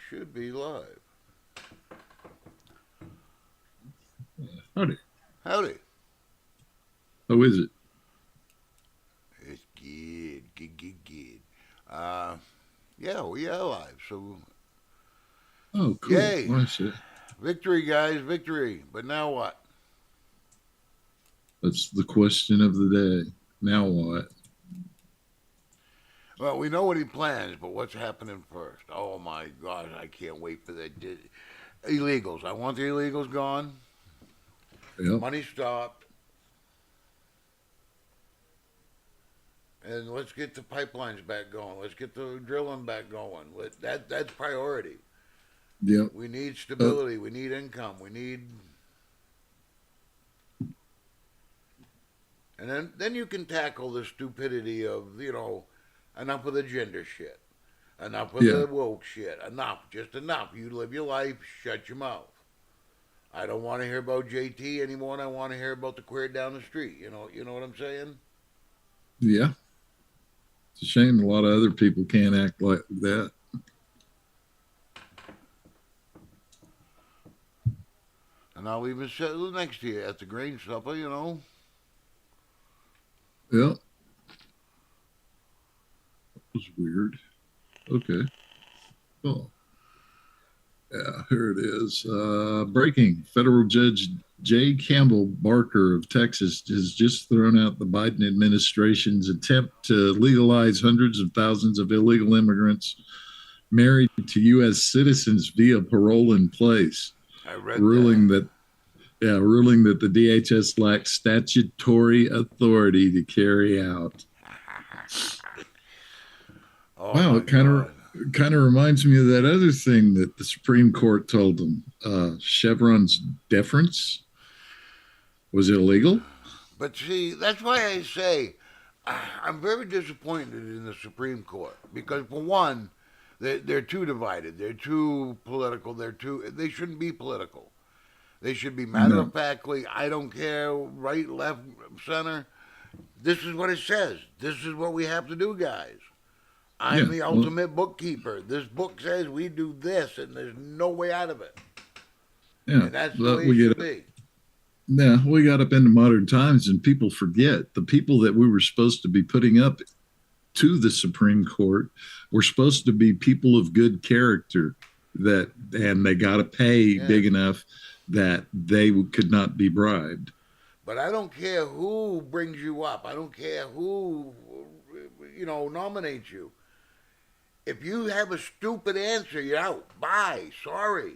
Should be live. Howdy. Howdy. How is it? It's good. Good, good, good. Uh, yeah, we are live. So, Oh, cool. yay. Well, I see. Victory, guys. Victory. But now what? That's the question of the day. Now what? Well, we know what he plans, but what's happening first? Oh, my God. I can't wait for that. Illegals. I want the illegals gone. Yep. Money stopped. And let's get the pipelines back going. Let's get the drilling back going. That's priority. Yep. We need Uh, stability. We need income. We need, and then you can tackle the stupidity of enough with the gender shit, enough with yeah. the woke shit. Enough, just enough. You live your life. Shut your mouth. I don't want to hear about JT anymore. And I want to hear about the queer down the street. You know what I'm saying? Yeah. It's a shame a lot of other people can't act like that. And I'll even sit next to you at the grain supper. Yep. That was weird. Okay. Oh, yeah. Here it is. Breaking. Federal Judge Jay Campbell Barker of Texas has just thrown out the Biden administration's attempt to legalize hundreds of thousands of illegal immigrants married to U.S. citizens via parole in place, I read that. ruling that ruling that the DHS lacks statutory authority to carry out. Oh Wow, my it kind of God. reminds me of that other thing that the Supreme Court told them. Chevron's deference was illegal. But see, that's why I say I'm very disappointed in the Supreme Court because, for one, they're too divided. They're too political. They shouldn't be political. They should be matter of No, factly. I don't care, right, left, center. This is what it says. This is what we have to do, guys. I'm yeah, the well, ultimate bookkeeper. This book says we do this, and there's no way out of it. yeah, And that's the but way it should be. we got up into modern times, and people forget the people that we were supposed to be putting up to the Supreme Court were supposed to be people of good character and they got to pay Yes. big enough that they could not be bribed. But I don't care who brings you up. I don't care who, nominates you. If you have a stupid answer, you're out. Bye. Sorry.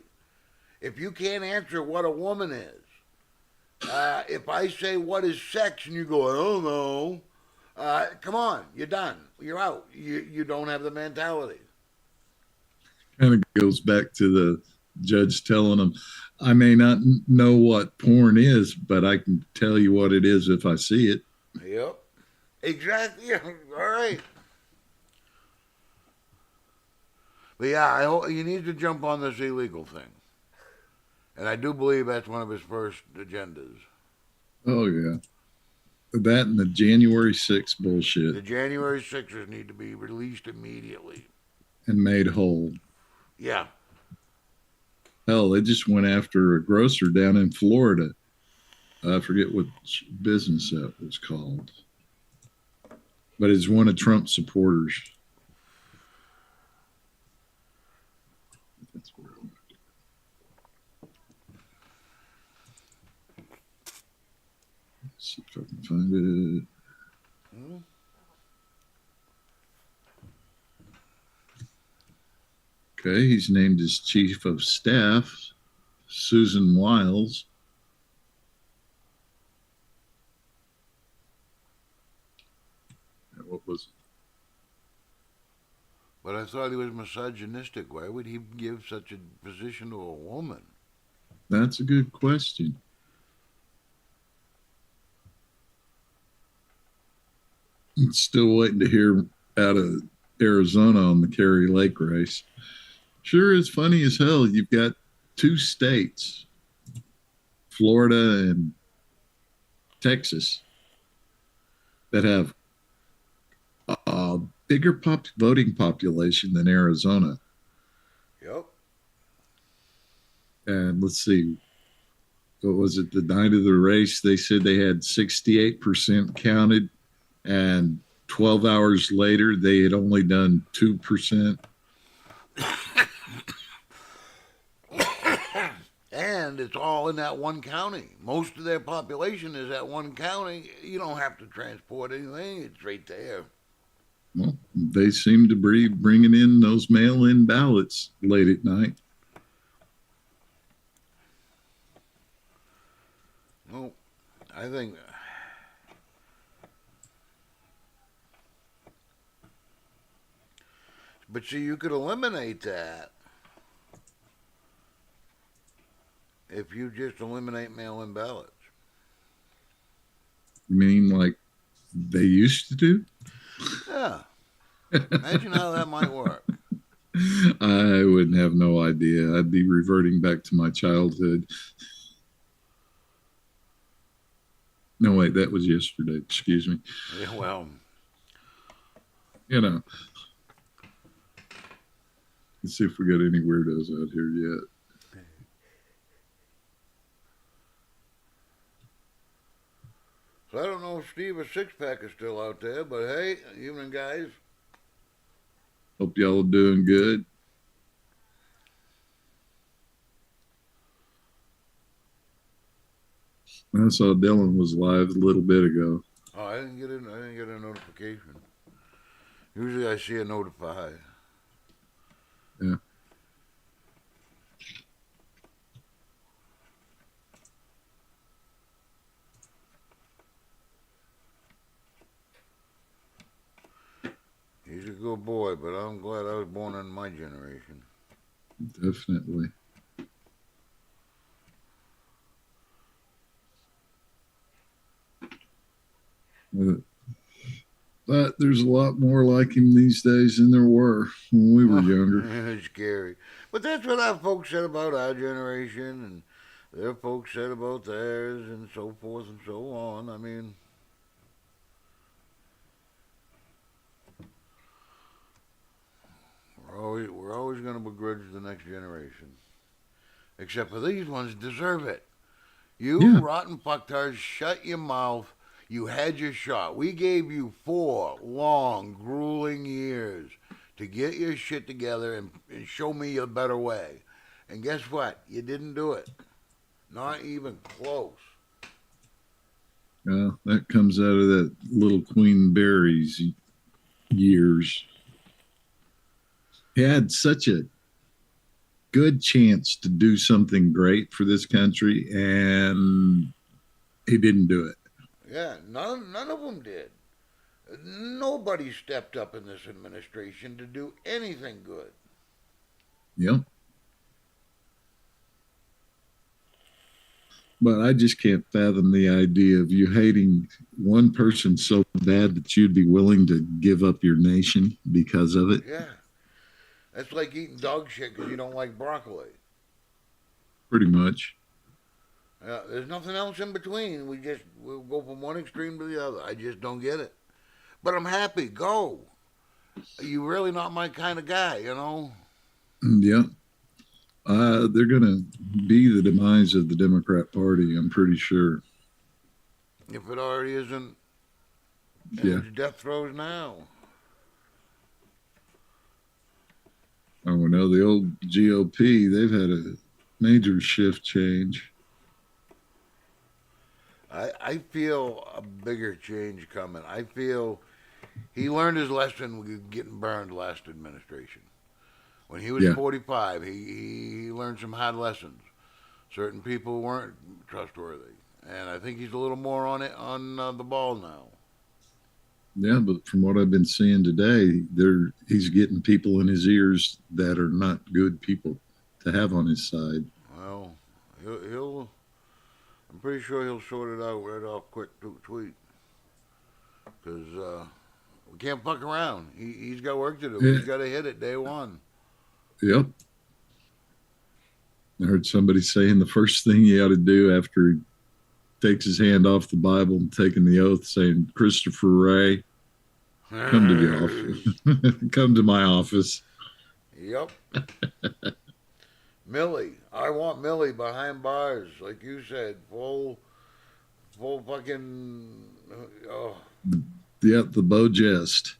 If you can't answer what a woman is, if I say what is sex and you go, I don't know, come on, you're done. You're out. You don't have the mentality. Kind of goes back to the judge telling them, I may not know what porn is, but I can tell you what it is if I see it. Yep. Exactly. All right. But yeah, he needs to jump on this illegal thing. And I do believe that's one of his first agendas. Oh, yeah. That and the January 6th bullshit The January Sixers need to be released immediately. and made whole. Yeah. Hell, they just went after a grocer down in Florida. I forget what business that was called, but it's one of Trump's supporters. That's where let's see if I can find it. Hmm? Okay, he's named as chief of staff, Susan Wiles. What was it? But I thought he was misogynistic. Why would he give such a position to a woman? That's a good question. I'm still waiting to hear out of Arizona on the Kerry Lake race. Sure is funny as hell. You've got two states, Florida and Texas, that have a bigger voting population than Arizona. Yep. And let's see, what was it? The night of the race, they said they had 68% counted, and 12 hours later, they had only done 2%. And it's all in that one county. Most of their population is that one county. You don't have to transport anything, it's right there. Well, they seem to be bringing in those mail in ballots late at night. Well, I think. But see, you could eliminate that if you just eliminate mail in ballots. You mean like they used to do? Yeah. Imagine how that might work. I wouldn't have no idea. I'd be reverting back to my childhood. No, wait, that was yesterday. Excuse me. Yeah, well, You know, let's see if we got any weirdos out here yet. so I don't know if Steve or Sixpack is still out there, but hey, evening, guys. Hope y'all are doing good. I saw Dylan was live a little bit ago. Oh, I didn't get in. I didn't get a notification. Usually, I see a notify. Yeah. He's a good boy, but I'm glad I was born in my generation. Definitely. But there's a lot more like him these days than there were when we were younger. It's scary. But that's what our folks said about our generation, and their folks said about theirs, and so forth and so on. I mean, we're always going to begrudge the next generation. Except for these ones deserve it. You Yeah. rotten fucktards, shut your mouth. You had your shot. We gave you 4 long, grueling years to get your shit together and show me a better way. And guess what? You didn't do it. Not even close. That comes out of that little Queen Berries years. He had such a good chance to do something great for this country, and he didn't do it. Yeah, none of them did. Nobody stepped up in this administration to do anything good. Yep. But I just can't fathom the idea of you hating one person so bad that you'd be willing to give up your nation because of it. Yeah. That's like eating dog shit because you don't like broccoli. Pretty much. There's nothing else in between. We'll go from one extreme to the other. I just don't get it. But I'm happy. Go. You're really not my kind of guy, you know? Yep. They're going to be the demise of the Democrat Party, I'm pretty sure. If it already isn't Yeah. in death throes now. Oh, no, the old GOP, they've had a major shift change. I feel a bigger change coming. I feel he learned his lesson with getting burned last administration. When he was Yeah. 45, he learned some hard lessons. Certain people weren't trustworthy, and I think he's a little more on the ball now. Yeah, but from what I've been seeing today, he's getting people in his ears that are not good people to have on his side. Well, he'll I'm pretty sure he'll sort it out right off quick tweet. Because we can't fuck around. He's got work to do. Yeah. He's got to hit it day one. Yep. I heard somebody saying the first thing he ought to do after he takes his hand off the Bible and taking the oath, saying, Christopher Wray, come to the office. Come to my office. Yep. Millie. I want Millie behind bars, like you said. Full fucking. Oh, Yep, the Beau Jest.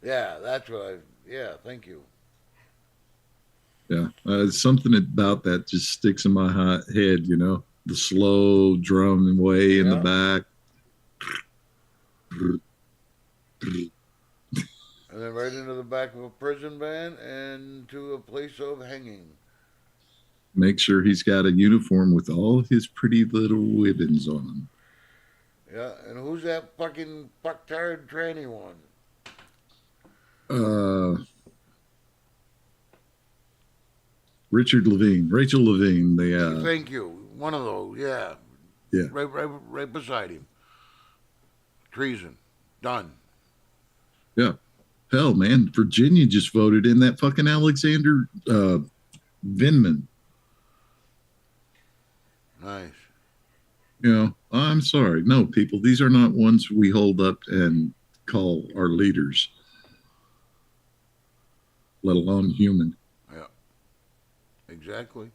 yeah, that's what I. Yeah, thank you. Yeah, something about that just sticks in my head. You know, the slow drum way in the Yeah. back. And then right into the back of a prison van and to a place of hanging. Make sure he's got a uniform with all his pretty little ribbons on him. Yeah, and who's that fucking fucktard tranny one? Uh, Richard Levine, Rachel Levine. Thank you. One of those, yeah. Yeah. Right beside him. Treason. Done. Yeah. Hell, man, Virginia just voted in that fucking Alexander Vindman. Nice. You know, I'm sorry. No, people, these are not ones we hold up and call our leaders, let alone human. Yeah. Exactly.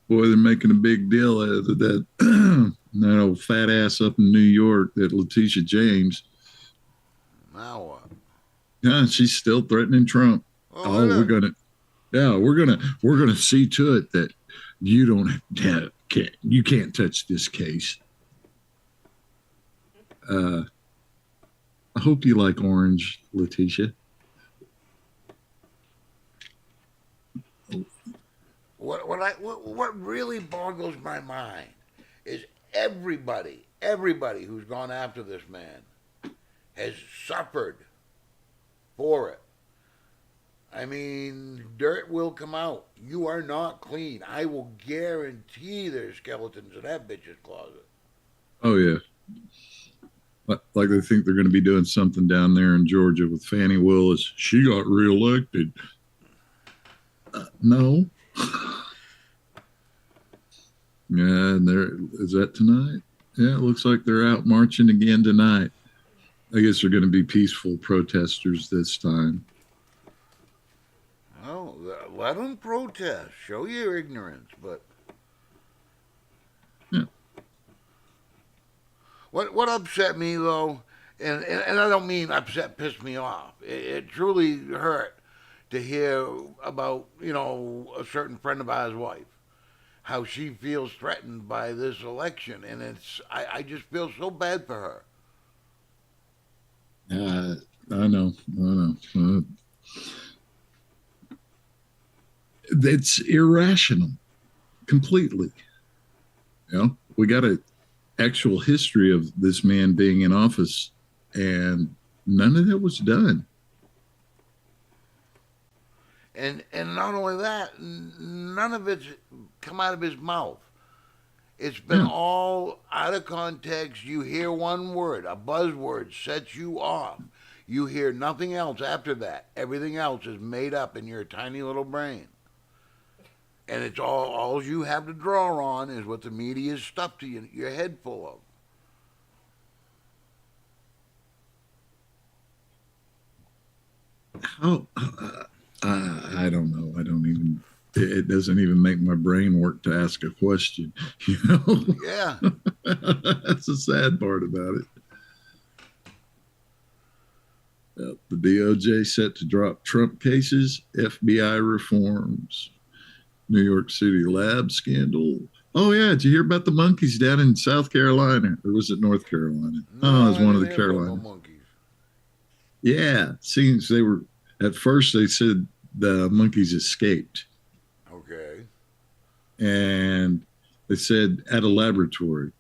Boy, they're making a big deal out of that, that old fat ass up in New York, that Letitia James. Now what? Yeah, she's still threatening Trump. Oh, We're gonna see to it that you can't touch this case. I hope you like orange, Letitia. What really boggles my mind is everybody who's gone after this man has suffered for it. I mean, dirt will come out. You are not clean. I will guarantee there's skeletons in that bitch's closet. Oh yeah, like they think they're going to be doing something down there in Georgia with Fannie Willis. She got reelected. No. Yeah, and is that tonight? Yeah, it looks like they're out marching again tonight. I guess they're going to be peaceful protesters this time. Oh, let them protest. Show your ignorance, but Yeah. What upset me though, and I don't mean upset, pissed me off. It truly hurt to hear about a certain friend of ours' wife, how she feels threatened by this election, and I just feel so bad for her. I know. It's irrational, completely. You know, we got an actual history of this man being in office, and none of that was done. And not only that, none of it's come out of his mouth. It's been Yeah. all out of context. You hear one word, a buzzword sets you off. You hear nothing else after that. Everything else is made up in your tiny little brain. And it's all you have to draw on is what the media is stuffed to your head full of. How? I don't know. I don't even. It doesn't even make my brain work to ask a question. You know. Yeah. That's the sad part about it. The DOJ set to drop Trump cases, FBI reforms, New York City lab scandal. Oh yeah, did you hear about the monkeys down in South Carolina, or was it North Carolina? Oh, it was I one of the didn't hear about no Carolinas. monkeys. Yeah, seems they were. At first, they said the monkeys escaped, Okay. and they said at a laboratory.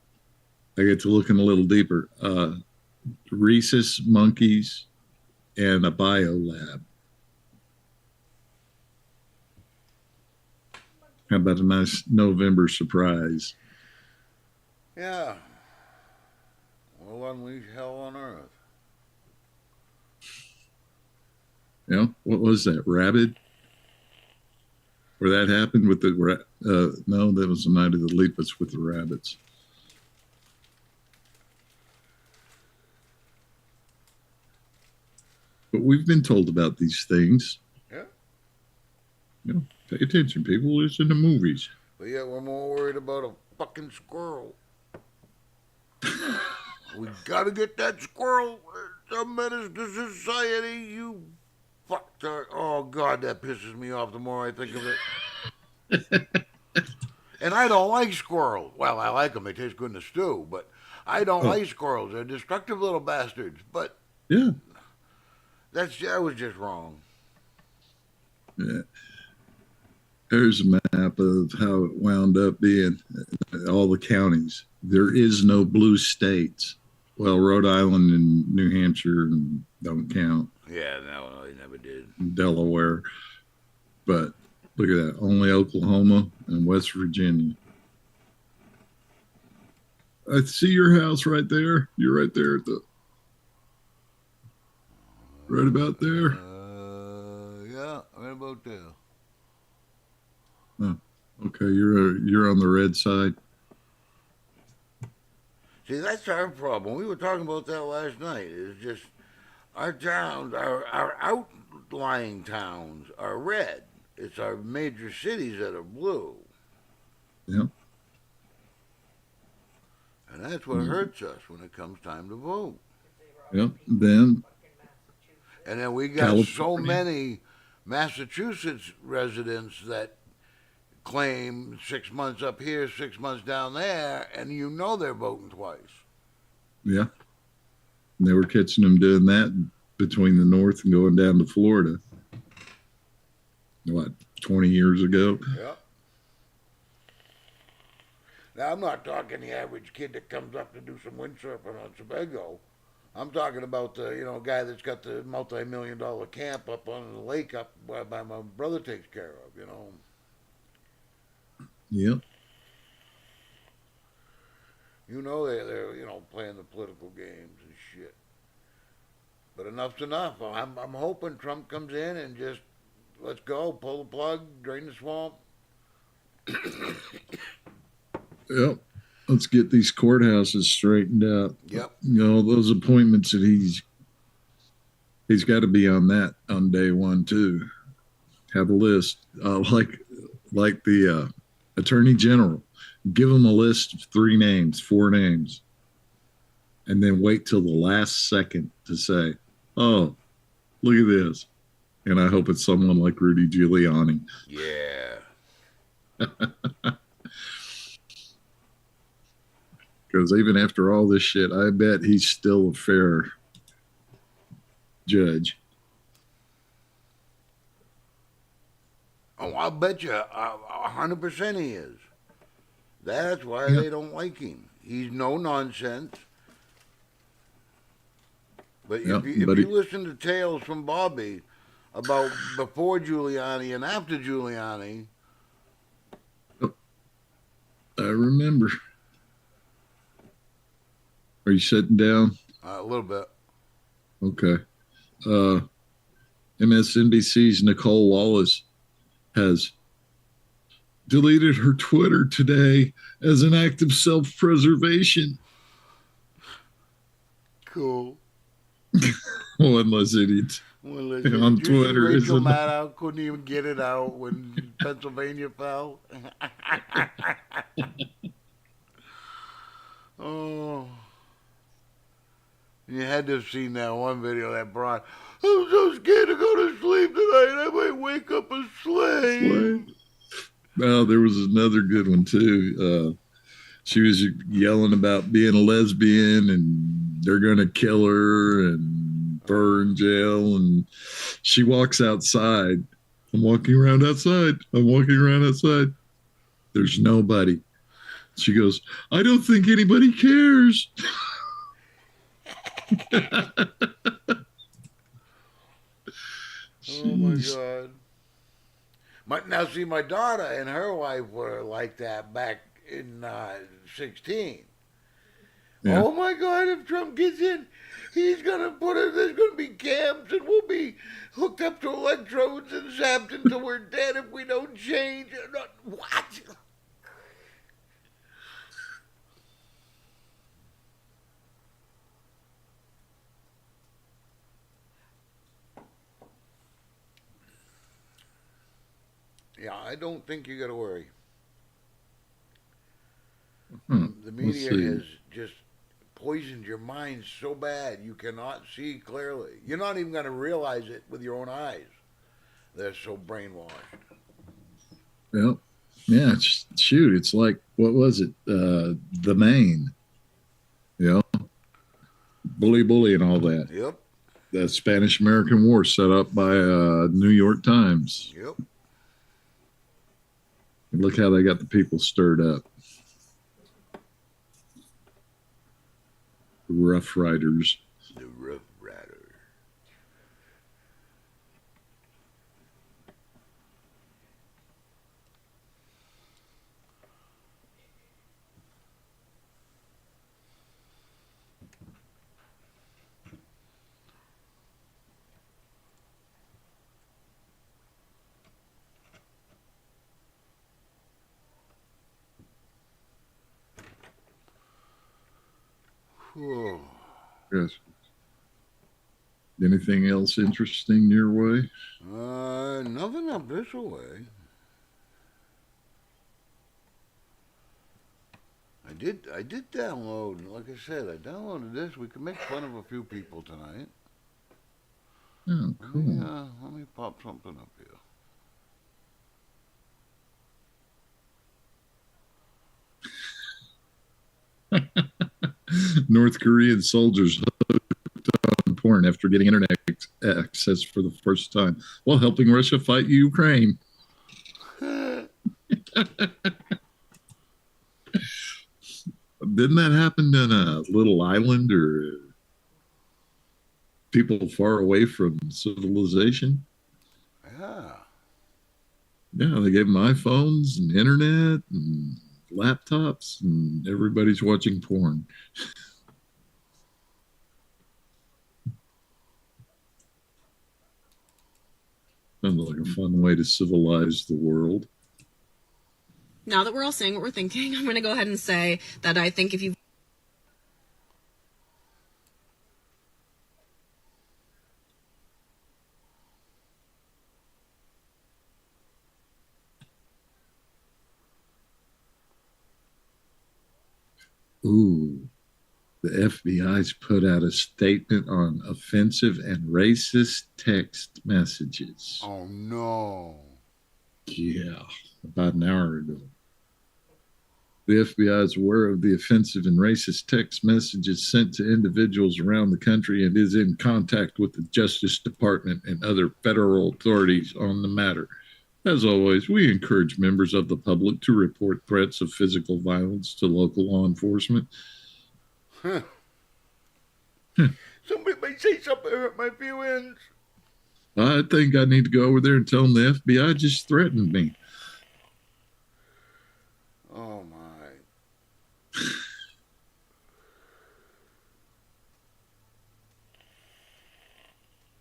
I get to looking a little deeper. Rhesus monkeys and a bio lab. How about a nice November surprise? Yeah. We'll unleash hell on earth. You know, what was that? Rabid? Where that happened with the no, that was the night of the Lepus with the rabbits. But we've been told about these things. Yeah. You know, pay attention, people. It's in the movies. But yet we're more worried about a fucking squirrel. We gotta get that squirrel. It's a menace to society. You fucker. Oh God, that pisses me off the more I think of it. And I don't like squirrels. Well, I like them. They taste good in a stew. But I don't Oh, like squirrels. They're destructive little bastards. But yeah. that was just wrong. Yeah. There's a map of how it wound up being all the counties. There is no blue states. Well, Rhode Island and New Hampshire don't count. Yeah, no, they never did. Delaware. But look at that. Only Oklahoma and West Virginia. I see your house right there. You're right there at the right about there. Yeah, right about there. Oh, okay, you're on the red side. See, that's our problem. We were talking about that last night. It's just our towns, our outlying towns are red. It's our major cities that are blue. Yep. And that's what hurts us when it comes time to vote. Yep. Then And then we got California. so many Massachusetts residents that claim 6 months up here, 6 months down there, and you know they're voting twice. Yeah. And they were catching them doing that between the north and going down to Florida. What, 20 years ago? Yep. Now, I'm not talking the average kid that comes up to do some windsurfing on Sebago. I'm talking about the guy that's got the multi-million-dollar camp up on the lake up by my brother takes care of. Yep. They're playing the political games and shit. But enough's enough. I'm hoping Trump comes in and just let's go, pull the plug, drain the swamp. Yep. Let's get these courthouses straightened out. Yep. Those appointments that he's got to be on that on day one too. Have a list, like the attorney general. Give him a list of 3 names, 4 names, and then wait till the last second to say, "Oh, look at this." And I hope it's someone like Rudy Giuliani. Yeah. Because even after all this shit, I bet he's still a fair judge. Oh, I'll bet you 100% he is. That's why Yep. they don't like him. He's no nonsense. But Yep, if but you listen to tales from Bobby about before Giuliani and after Giuliani, I remember. Are you sitting down? a little bit. Okay. MSNBC's Nicole Wallace has deleted her Twitter today as an act of self-preservation. Cool. One less idiot Well, listen, on did you see Twitter. Rachel Isn't Maddow couldn't even get it out when Pennsylvania fell. Oh. You had to have seen that one video that brought, I'm so scared to go to sleep tonight. I might wake up a slave. Well, there was another good one too. She was yelling about being a lesbian and they're going to kill her and put her in jail. And she walks outside. I'm walking around outside. There's nobody. She goes, I don't think anybody cares. Oh my Jeez. God. Now, see, my daughter and her wife were like that back in 16. Yeah. Oh my God, if Trump gets in, he's going to there's going to be camps and we'll be hooked up to electrodes and zapped until we're dead if we don't change. What? Yeah, I don't think you got to worry. The Let's media see. has just poisoned your mind so bad you cannot see clearly. You're not even going to realize it with your own eyes. They're so brainwashed. Well, yeah, shoot, it's like what was it? The Maine, you know, bully, and all that. Yep, The Spanish American War set up by New York Times. yep. And look how they got the people stirred up. Rough Riders. The Rough Rider. Whew. Yes. Anything else interesting your way? Nothing up this way. I did download, like I said, I downloaded this. We can make fun of a few people tonight. Oh, cool. Let me pop something up here. North Korean soldiers hooked on porn after getting internet access for the first time while helping Russia fight Ukraine. Didn't that happen in a little island or people far away from civilization? Yeah. Yeah, they gave them iPhones and internet and laptops, and everybody's watching porn. Sounds like a fun way to civilize the world. Now that we're all saying what we're thinking, I'm going to go ahead and say that I think if you Ooh, the FBI's put out a statement on offensive and racist text messages. Oh no. Yeah, about an hour ago. The FBI is aware of the offensive and racist text messages sent to individuals around the country and is in contact with the Justice Department and other federal authorities on the matter. As always, we encourage members of the public to report threats of physical violence to local law enforcement. Huh. Somebody might say something to hurt my feelings. I think I need to go over there and tell them the FBI just threatened me. Oh my.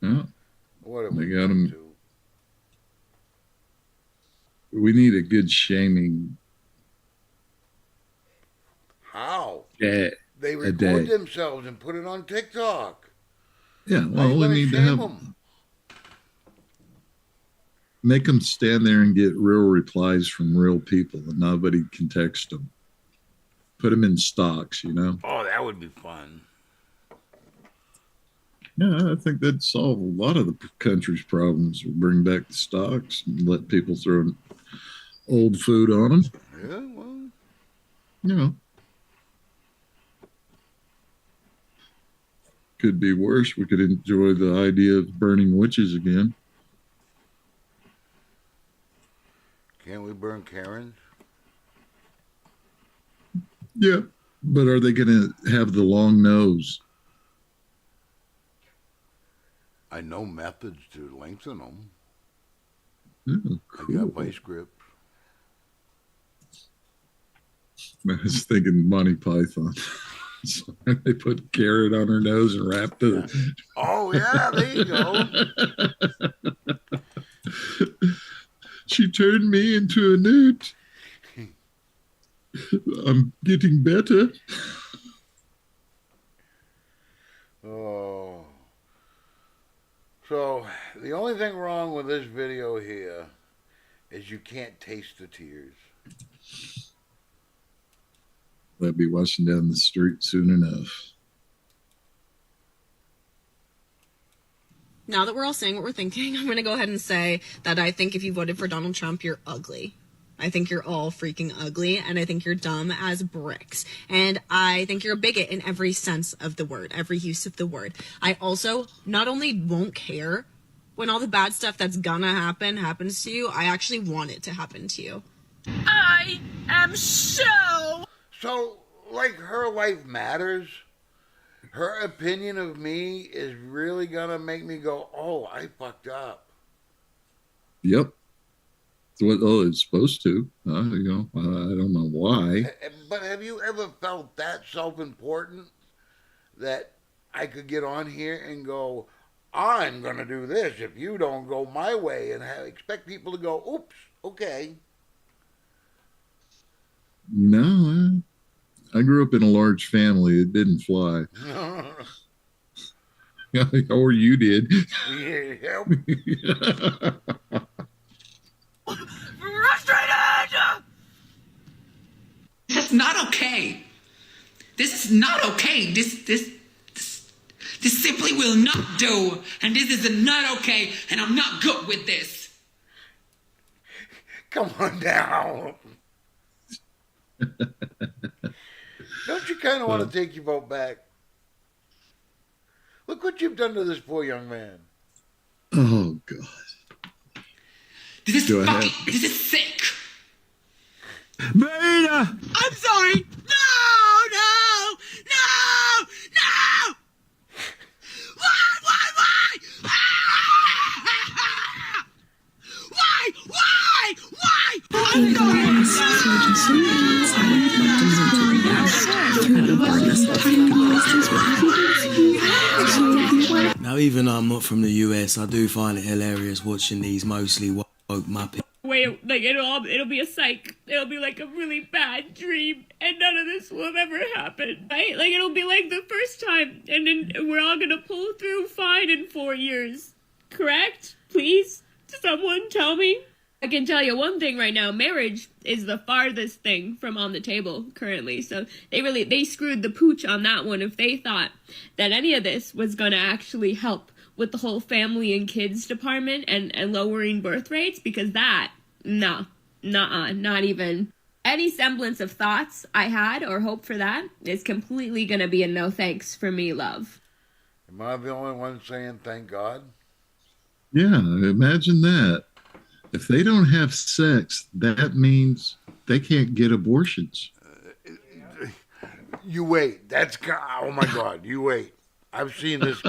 Well, What have they we got come 'em. to? We need a good shaming. How? Yeah, They a record day. themselves and put it on TikTok. Yeah, How well, you we gonna need to shame have them? make them stand there and get real replies from real people, and nobody can text them. Put them in stocks, you know. Oh, that would be fun. Yeah, I think that'd solve a lot of the country's problems. Bring back the stocks and let people throw old food on them. Yeah, well, You know, could be worse. We could enjoy the idea of burning witches again. can't we burn Karens? Yeah, but are they going to have the long nose? I know methods to lengthen them. Oh, I got cool. vice grips. I was thinking Monty Python. So they put carrot on her nose and wrapped it. Oh yeah, there you go. She turned me into a newt. I'm getting better. Oh. So the only thing wrong with this video here is you can't taste the tears. They'll be washing down the street soon enough. Now that we're all saying what we're thinking, I'm going to go ahead and say that I think if you voted for Donald Trump, you're ugly. I think you're all freaking ugly, and I think you're dumb as bricks. And I think you're a bigot in every sense of the word, every use of the word. I also not only won't care when all the bad stuff that's gonna happen happens to you, I actually want it to happen to you. I am so... So, like, her life matters. Her opinion of me is really gonna make me go, oh, I fucked up. Yep. It's what it's supposed to. I don't know why. But have you ever felt that self-important that I could get on here and go, I'm going to do this if you don't go my way, and expect people to go, oops, okay. No, I grew up in a large family. It didn't fly. Or you did. Yeah. Frustrated! That's not okay. This is not okay. This simply will not do. And this is not okay. And I'm not good with this. Come on down. Don't you kind of want to take your vote back? Look what you've done to this poor young man. Oh, God. This is Go fucking, ahead. this is sick. Beta! I'm sorry! No! Why? I'm sorry! Now, even though I'm not from the US, I do find it hilarious watching these mostly woke Muppets. Wait, like it'll be a psych. It'll be like a really bad dream, and none of this will have ever happened, right? Like it'll be like the first time, and then we're all gonna pull through fine in 4 years. Correct? Please, someone tell me. I can tell you one thing right now: marriage is the farthest thing from on the table currently. So they screwed the pooch on that one if they thought that any of this was gonna actually help with the whole family and kids department and lowering birth rates, because that, not even. Any semblance of thoughts I had or hope for that is completely gonna be a no thanks for me, love. Am I the only one saying thank God? Yeah, imagine that. If they don't have sex, that means they can't get abortions. You wait. Oh my God, you wait. I've seen this.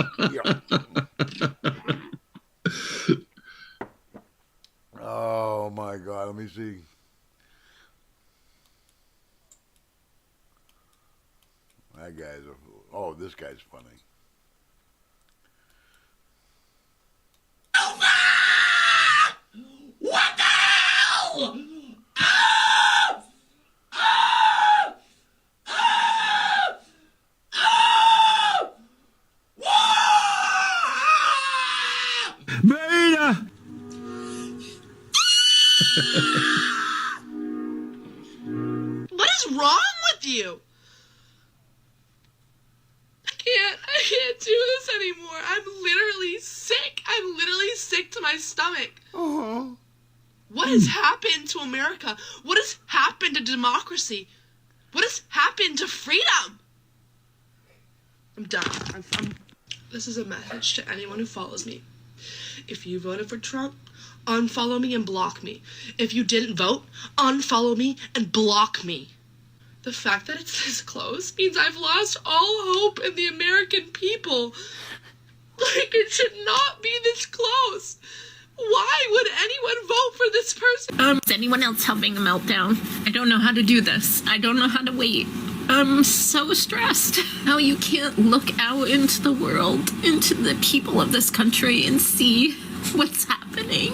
Oh my God, let me see. That guy's this guy's funny. What the hell? Beta! What is wrong with you? I can't do this anymore. I'm literally sick. I'm literally sick to my stomach. What has happened to America? What has happened to democracy? What has happened to freedom? I'm done. This is a message to anyone who follows me. If you voted for Trump, unfollow me and block me. If you didn't vote, unfollow me and block me. The fact that it's this close means I've lost all hope in the American people. Like, it should not be this close. Why would anyone vote for this person? Is anyone else having a meltdown? I don't know how to do this. I don't know how to wait. I'm so stressed. How you can't look out into the world, into the people of this country and see what's happening.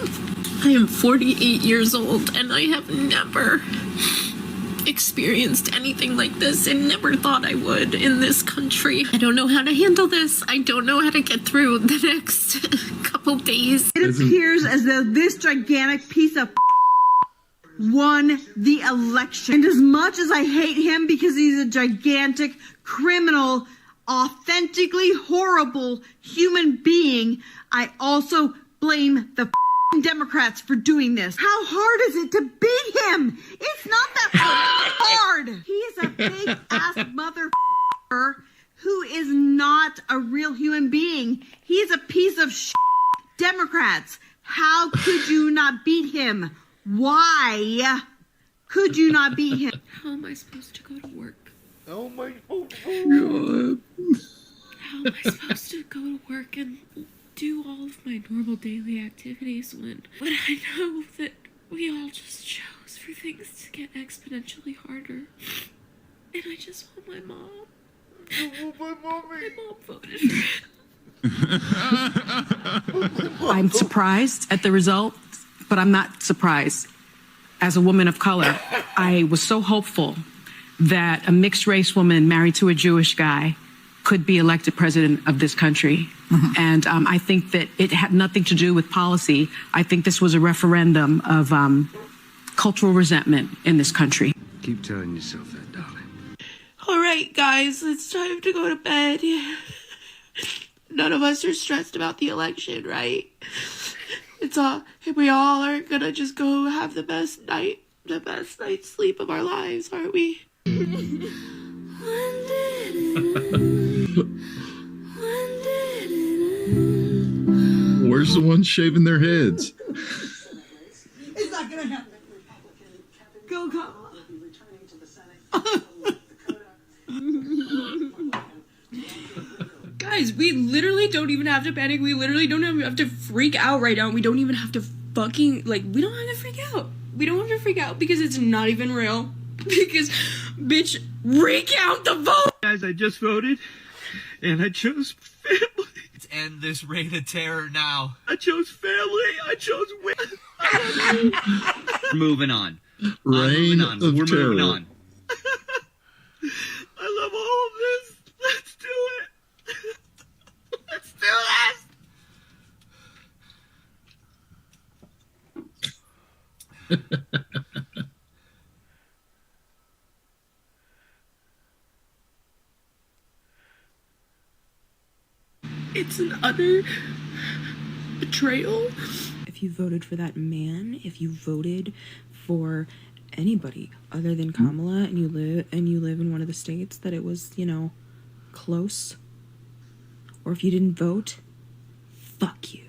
I am 48 years old and I have never experienced anything like this and never thought I would in this country. I don't know how to handle this. I don't know how to get through the next couple days. It appears as though this gigantic piece of won the election. And as much as I hate him because he's a gigantic criminal, authentically horrible human being, I also blame the Democrats for doing this. How hard is it to beat him? It's not that hard. He's a big ass motherfucker who is not a real human being. He's a piece of shit. Democrats, how could you not beat him? Why could you not beat him? How am I supposed to go to work? How am I supposed to? How am I supposed to go to work and do all of my normal daily activities when I know that we all just chose for things to get exponentially harder? And I just want my mom. My mommy. My mom voted for it. I'm surprised at the result, but I'm not surprised. As a woman of color, I was so hopeful that a mixed race woman married to a Jewish guy could be elected president of this country. And I think that it had nothing to do with policy. I think this was a referendum of cultural resentment in this country. Keep telling yourself that, darling. All right, guys, it's time to go to bed. None of us are stressed about the election, right? We all are gonna just go have the best night's sleep of our lives, aren't we? Where's the ones shaving their heads? It's not gonna happen. Go, Kamala. Guys, we literally don't even have to panic. We literally don't even have to freak out right now. We don't even have to fucking, we don't have to freak out. We don't have to freak out because it's not even real. Because, bitch, recount the vote! Guys, I just voted, and I chose family. Let's end this reign of terror now. I chose family. I chose women. We're moving on. Reign We're of terror. moving on. I love all of this. Let's do it. Let's do this. It's an utter betrayal. If you voted for that man, if you voted for anybody other than Kamala, and you live in one of the states that it was, close, or if you didn't vote, fuck you.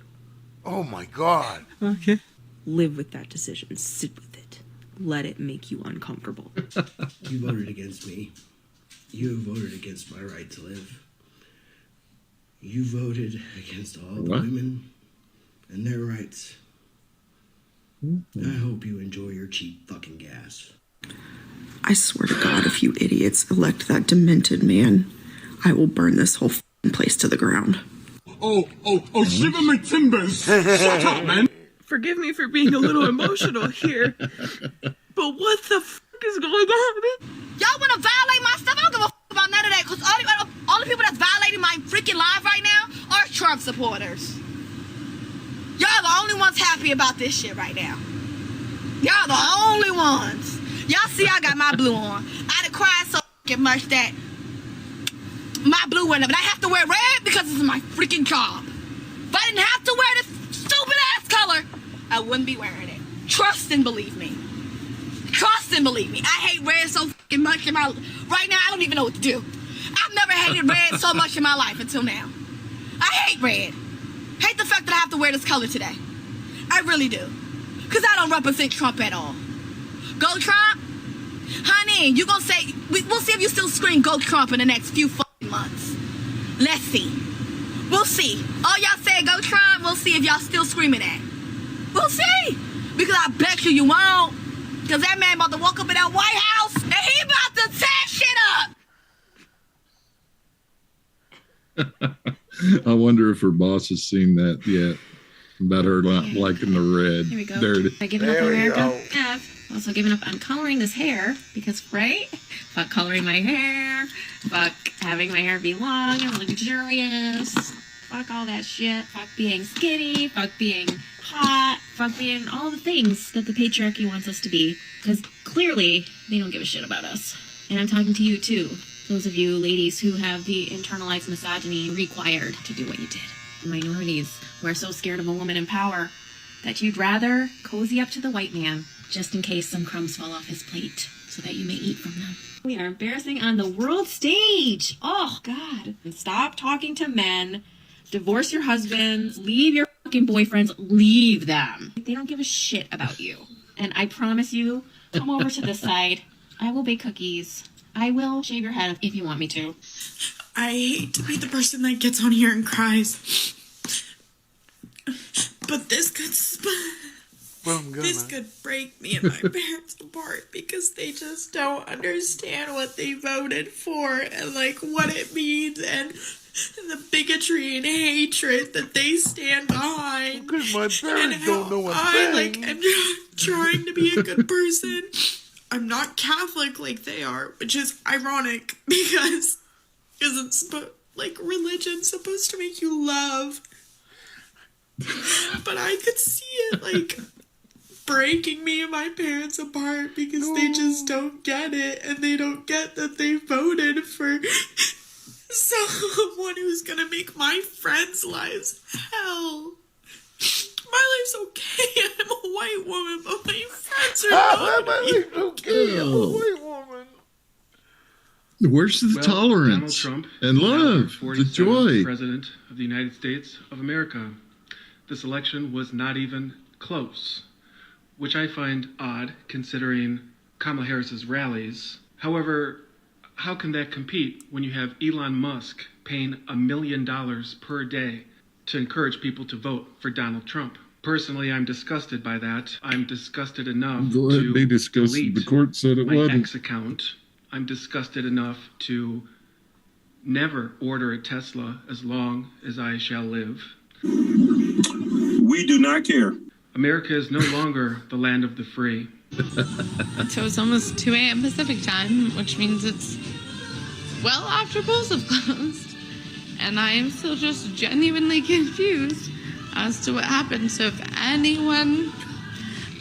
Oh my God. Okay. Live with that decision. Sit with it. Let it make you uncomfortable. You voted against me. You voted against my right to live. You voted against all the women and their rights. I hope you enjoy your cheap fucking gas. I swear to God, if you idiots elect that demented man, I will burn this whole place to the ground. Oh, shiver my timbers. Shut up, man. Forgive me for being a little emotional here, but what the fuck is going on? Y'all want to violate my stuff? I don't give a fuck about none of that, because all the people that's violating my freaking life right now are Trump supporters. Y'all the only ones happy about this shit right now. Y'all the only ones. Y'all see I got my blue on. I done cried so fucking much that my blue went up. And I have to wear red because it's my freaking job. If I didn't have to wear this stupid ass color, I wouldn't be wearing it. Trust and believe me. Trust and believe me. I hate red so fucking much in my... Right now, I don't even know what to do. I've never hated red so much in my life until now. I hate red. Hate the fact that I have to wear this color today. I really do. Because I don't represent Trump at all. Go Trump? Honey, you gonna say... We'll see if you still scream Go Trump in the next few fucking months. Let's see. We'll see. All y'all say Go Trump, we'll see if y'all still screaming that. We'll see. Because I bet you won't. Because that man about to walk up in that White House and he about to tear shit up. I wonder if her boss has seen that yet. About her not liking the red. Here we go. There it is. I given up on America. I've also given up on coloring this hair because, right? Fuck coloring my hair. Fuck having my hair be long and luxurious. Fuck all that shit. Fuck being skinny. Fuck being hot. fuck me, and all the things that the patriarchy wants us to be. Because clearly, they don't give a shit about us. And I'm talking to you, too. Those of you ladies who have the internalized misogyny required to do what you did. Minorities who are so scared of a woman in power that you'd rather cozy up to the white man just in case some crumbs fall off his plate so that you may eat from them. We are embarrassing on the world stage. Oh, God. And stop talking to men. Divorce your husbands. Leave your fucking boyfriends. Leave them. They don't give a shit about you. And I promise you, come over to this side. I will bake cookies. I will shave your head if you want me to. I hate to be the person that gets on here and cries. But this could break me and my parents apart because they just don't understand what they voted for and like what it means and the bigotry and hatred that they stand behind. Because my parents don't know what I'm trying to be a good person. I'm not Catholic like they are, which is ironic because it's religion's supposed to make you love. But I could see it like breaking me and my parents apart because they just don't get it, and they don't get that they voted for someone who's gonna make my friends' lives hell. My life's okay. I'm a white woman, but my friends are not. My life's okay. I'm a white woman. Where's the tolerance Donald Trump and love, the 47th joy? President of the United States of America. This election was not even close, which I find odd considering Kamala Harris's rallies. However, how can that compete when you have Elon Musk paying $1 million per day to encourage people to vote for Donald Trump? Personally, I'm disgusted by that. I'm disgusted enough to They discussed. delete The court said it my wasn't. X account. I'm disgusted enough to never order a Tesla as long as I shall live. We do not care. America is no longer the land of the free. So it's almost 2 a.m. Pacific time, which means it's well after polls have closed. And I am still just genuinely confused as to what happened. So if anyone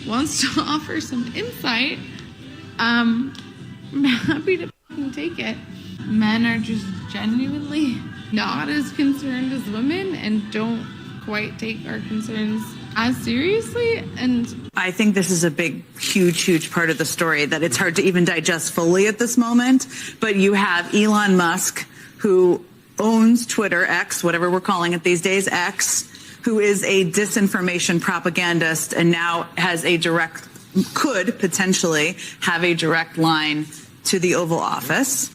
wants to offer some insight, I'm happy to take it. Men are just genuinely not as concerned as women and don't quite take our concerns as seriously. And I think this is a big, huge part of the story that it's hard to even digest fully at this moment. But you have Elon Musk, who owns Twitter, X, whatever we're calling it these days, X, who is a disinformation propagandist and now has could potentially have a direct line to the Oval Office.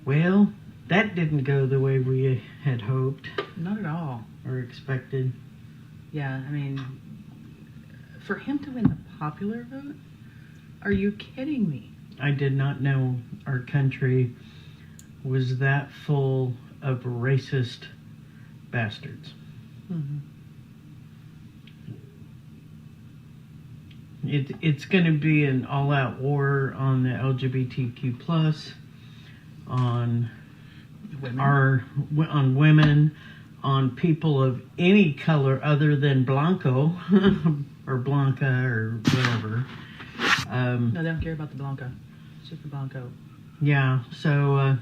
Well, that didn't go the way we had hoped. Not at all. Or expected. Yeah, I mean, for him to win the popular vote? Are you kidding me? I did not know our country was that full of racist bastards. Mm-hmm. It's going to be an all-out war on the LGBTQ+, on women, on people of any color other than Blanco or Blanca or whatever. No, they don't care about the Blanco. Super Blanco. Yeah, so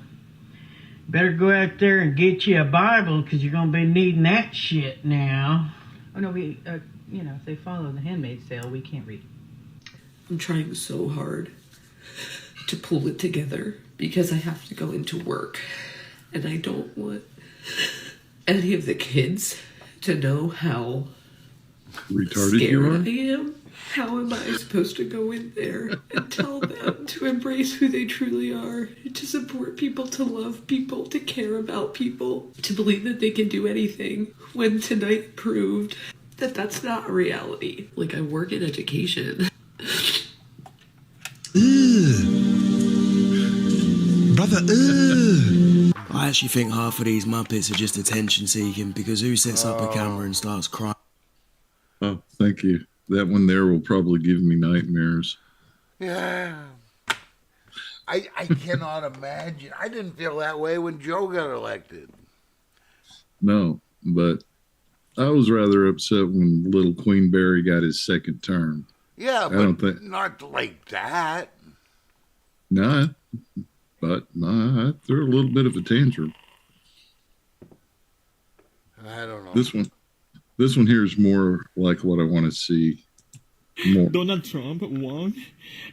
better go out there and get you a Bible because you're going to be needing that shit now. Oh, no, we, if they follow the Handmaid's Tale, we can't read. I'm trying so hard to pull it together because I have to go into work and I don't want any of the kids to know how retarded scared you are. I am. How am I supposed to go in there and tell them to embrace who they truly are, to support people, to love people, to care about people, to believe that they can do anything, when tonight proved that that's not a reality. Like, I work in education. Brother, I actually think half of these Muppets are just attention seeking because who sets up a camera and starts crying? Oh, thank you. That one there will probably give me nightmares. Yeah. I cannot imagine. I didn't feel that way when Joe got elected. No, but I was rather upset when little Queen Berry got his second term. Yeah, I don't but think. not like that. Nah, but I threw a little bit of a tantrum. I don't know. This one here is more like what I want to see more. Donald Trump won,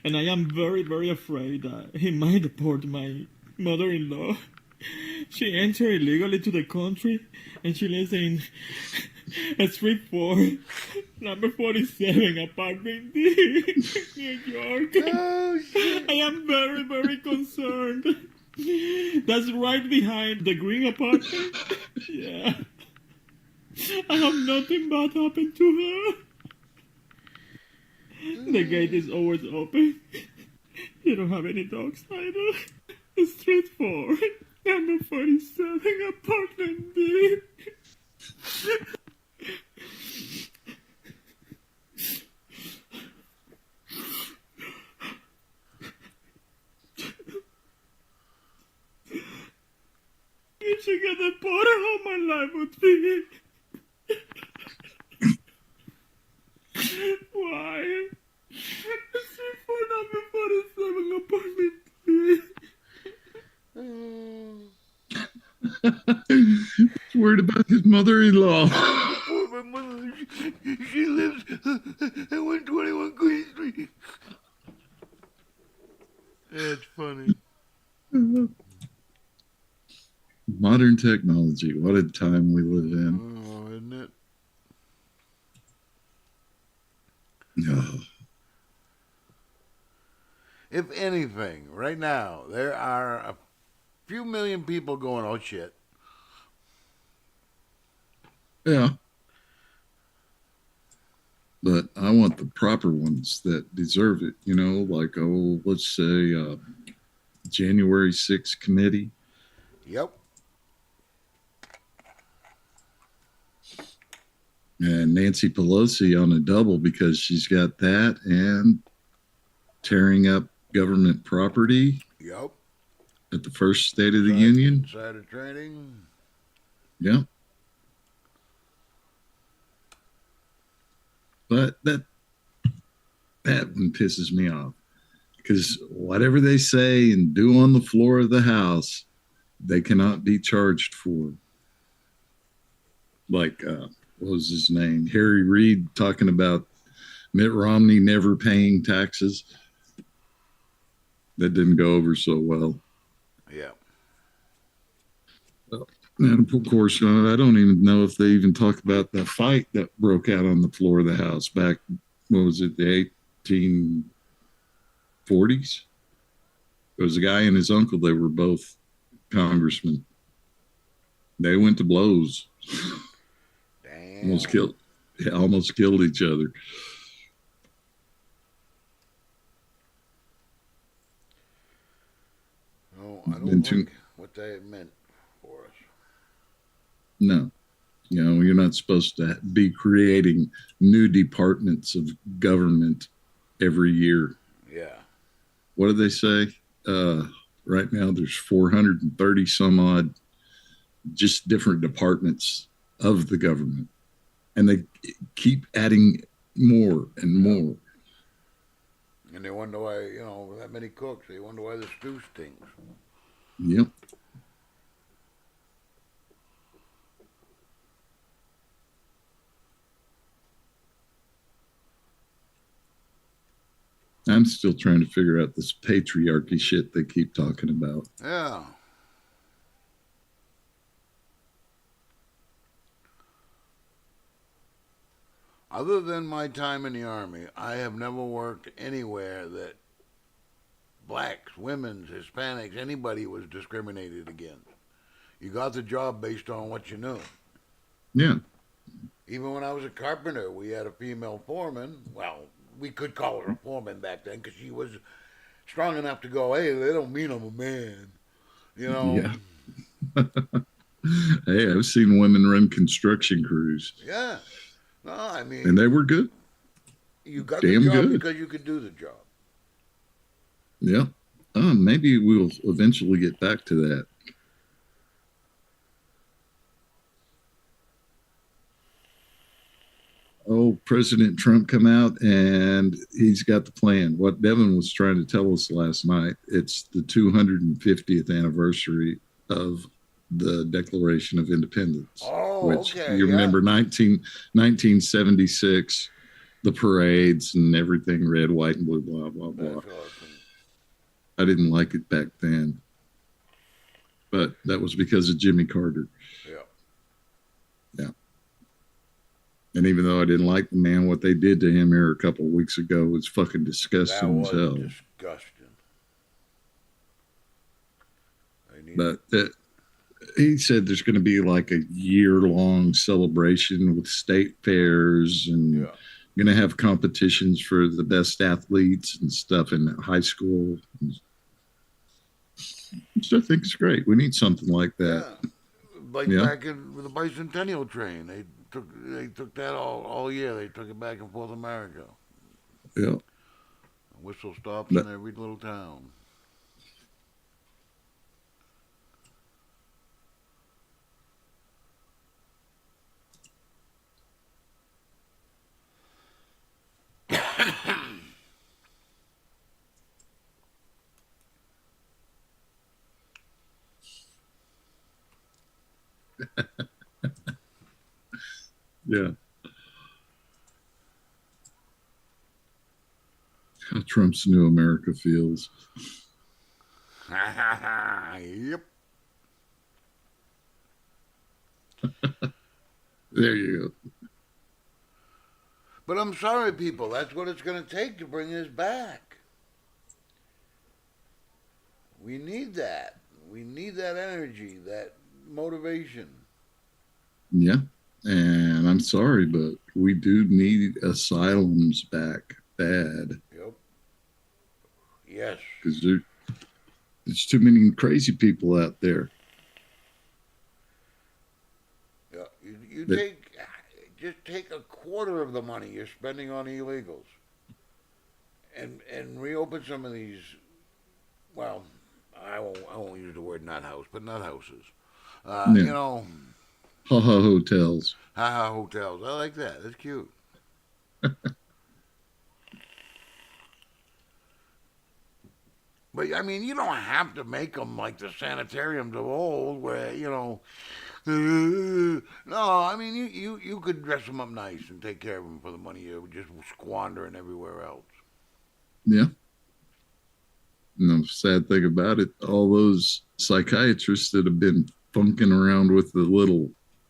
and I am very, very afraid that he might deport my mother-in-law. She entered illegally to the country, and she lives in Street 4, number 47, apartment D, New York. Oh, I am very, very concerned. That's right behind the green apartment. Yeah. I hope nothing bad happened to her. The gate is always open. You don't have any dogs either. Street 4, number 47, apartment B. If you get deported, how my life would be. Why? Street 4, number 47, apartment B. He's worried about his mother-in-law. Poor my mother. She lives at 121 Queen Street. That's funny. Modern technology. What a time we live in. Oh, isn't it? Oh. If anything, right now, there are a few million people going, oh shit. Yeah. But I want the proper ones that deserve it, you know, like, oh, let's say January 6th committee. Yep. And Nancy Pelosi on a double because she's got that and tearing up government property. Yep. At the first State of the Union. Insider trading. Yeah. But that one pisses me off because whatever they say and do on the floor of the House, they cannot be charged for. Like, what was his name? Harry Reid talking about Mitt Romney never paying taxes. That didn't go over so well. Yeah. And of course, I don't even know if they even talked about the fight that broke out on the floor of the House back, what was it, the 1840s? There was a guy and his uncle, they were both congressmen. They went to blows. Damn. Almost killed each other. No, I don't like what they meant for us. No. You know, you're not supposed to be creating new departments of government every year. Yeah. What do they say? Right now, there's 430 some odd just different departments of the government. And they keep adding more and more. And they wonder why, you know, that many cooks, they wonder why the stew stinks. Yep. I'm still trying to figure out this patriarchy shit they keep talking about. Yeah. Other than my time in the Army, I have never worked anywhere that blacks, women, Hispanics, anybody was discriminated against. You got the job based on what you knew. Yeah. Even when I was a carpenter, we had a female foreman. Well, we could call her a foreman back then because she was strong enough to go, hey, they don't mean I'm a man. You know? Yeah. Hey, I've seen women run construction crews. Yeah. No, I mean. And they were good. You got Damn the job good. because you could do the job. Yeah. Maybe we'll eventually get back to that. Well, President Trump come out and he's got the plan. What Devin was trying to tell us last night, it's the 250th anniversary of the Declaration of Independence, which you remember 1976, the parades and everything, red, white, and blue, blah, blah, blah. I didn't like it back then, but that was because of Jimmy Carter. Yeah. And even though I didn't like the man, what they did to him here a couple of weeks ago was fucking disgusting as hell. Disgusting. But he said there's going to be like a year-long celebration with state fairs and going to have competitions for the best athletes and stuff in high school. Which I think is great. We need something like that. Like back in with the bicentennial train, they took that all year. They took it back and forth America. Yeah. Whistle stops in every little town. Yeah. How Trump's New America feels. Yep. There you go. But I'm sorry, people. That's what it's going to take to bring this back. We need that. We need that energy, that motivation. Yeah. And I'm sorry, but we do need asylums back bad. Yep. Yes. Because there's too many crazy people out there. Yeah. You just take a quarter of the money you're spending on illegals and reopen some of these, well, I won't use the word nut house, but nut houses. You know, Ha-ha hotels. Ha-ha hotels. I like that. That's cute. But, I mean, you don't have to make them like the sanitariums of old where, you know, no, I mean, you could dress them up nice and take care of them for the money you're just squandering everywhere else. Yeah. And the sad thing about it, all those psychiatrists that have been funking around with the little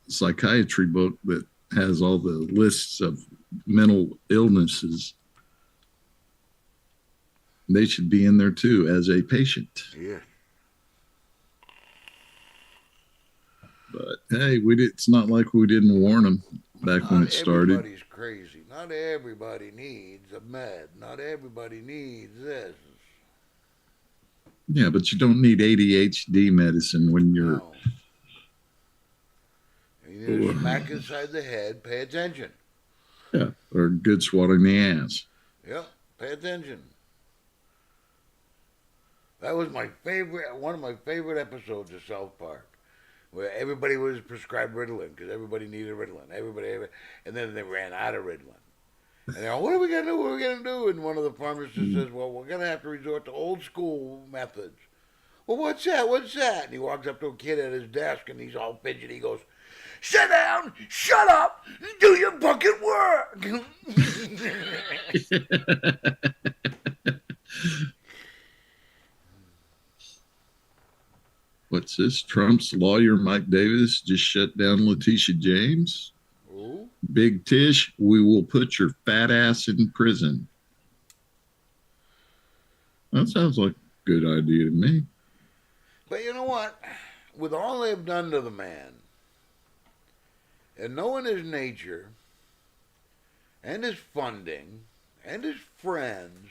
psychiatry book that has all the lists of mental illnesses, they should be in there too as a patient. Yeah. But hey, it's not like we didn't warn them back when it started. Everybody's crazy. Not everybody needs a med. Not everybody needs this. Yeah, but you don't need ADHD medicine when you're... No. You need a smack inside the head. Pay attention. Yeah, or a good swat in the ass. Yep, pay attention. That was one of my favorite episodes of South Park, where everybody was prescribed Ritalin because everybody needed Ritalin. And then they ran out of Ritalin. And they're all, what are we going to do? What are we going to do? And one of the pharmacists says, well, we're going to have to resort to old school methods. Well, what's that? What's that? And he walks up to a kid at his desk, and he's all fidgety. He goes, sit down, shut up, do your fucking work. What's this? Trump's lawyer, Mike Davis, just shut down Letitia James. Ooh. Big Tish, we will put your fat ass in prison. That sounds like a good idea to me. But you know what? With all they've done to the man, and knowing his nature, and his funding, and his friends,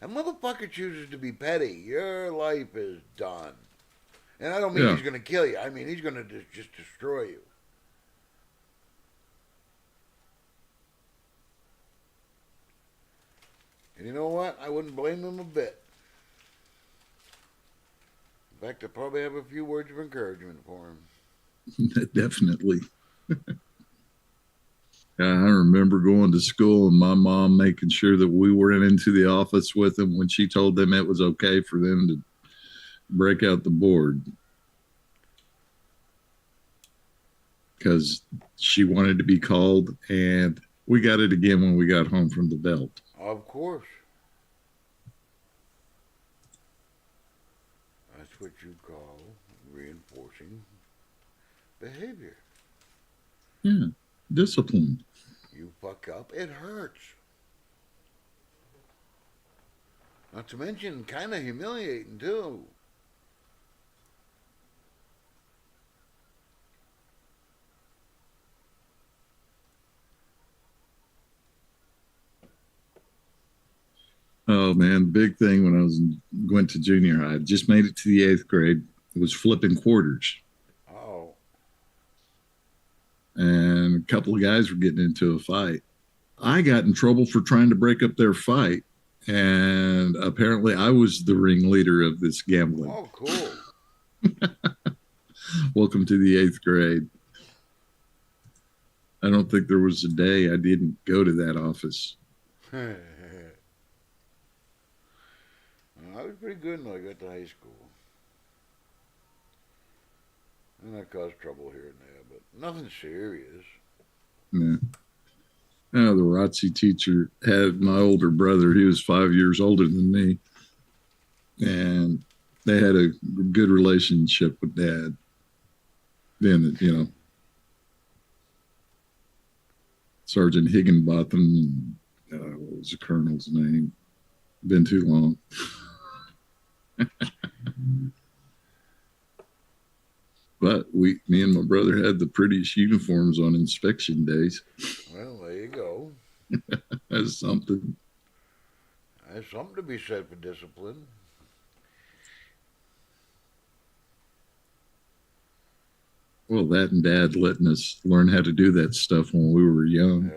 that motherfucker chooses to be petty. Your life is done. And I don't mean he's going to kill you. I mean he's going to just destroy you. And you know what? I wouldn't blame him a bit. In fact, I probably have a few words of encouragement for him. Definitely. I remember going to school and my mom making sure that we went into the office with them when she told them it was okay for them to break out the board. Because she wanted to be called, and we got it again when we got home from the belt. Of course. That's what you call reinforcing behavior. Yeah, discipline. You fuck up, it hurts. Not to mention, kind of humiliating too. Oh man, big thing when I went to junior high. I just made it to the 8th grade. It was flipping quarters. Oh. And a couple of guys were getting into a fight. I got in trouble for trying to break up their fight. And apparently I was the ringleader of this gambling. Oh, cool. Welcome to the 8th grade. I don't think there was a day I didn't go to that office. I was pretty good when I got to high school. And I caused trouble here and there, but nothing serious. Yeah. The ROTC teacher had my older brother. He was 5 years older than me. And they had a good relationship with Dad. Then, Sergeant Higginbotham, what was the colonel's name? Been too long. But me and my brother had the prettiest uniforms on inspection days. Well, there you go. That's something. There's something to be said for discipline. Well, that and Dad letting us learn how to do that stuff when we were young.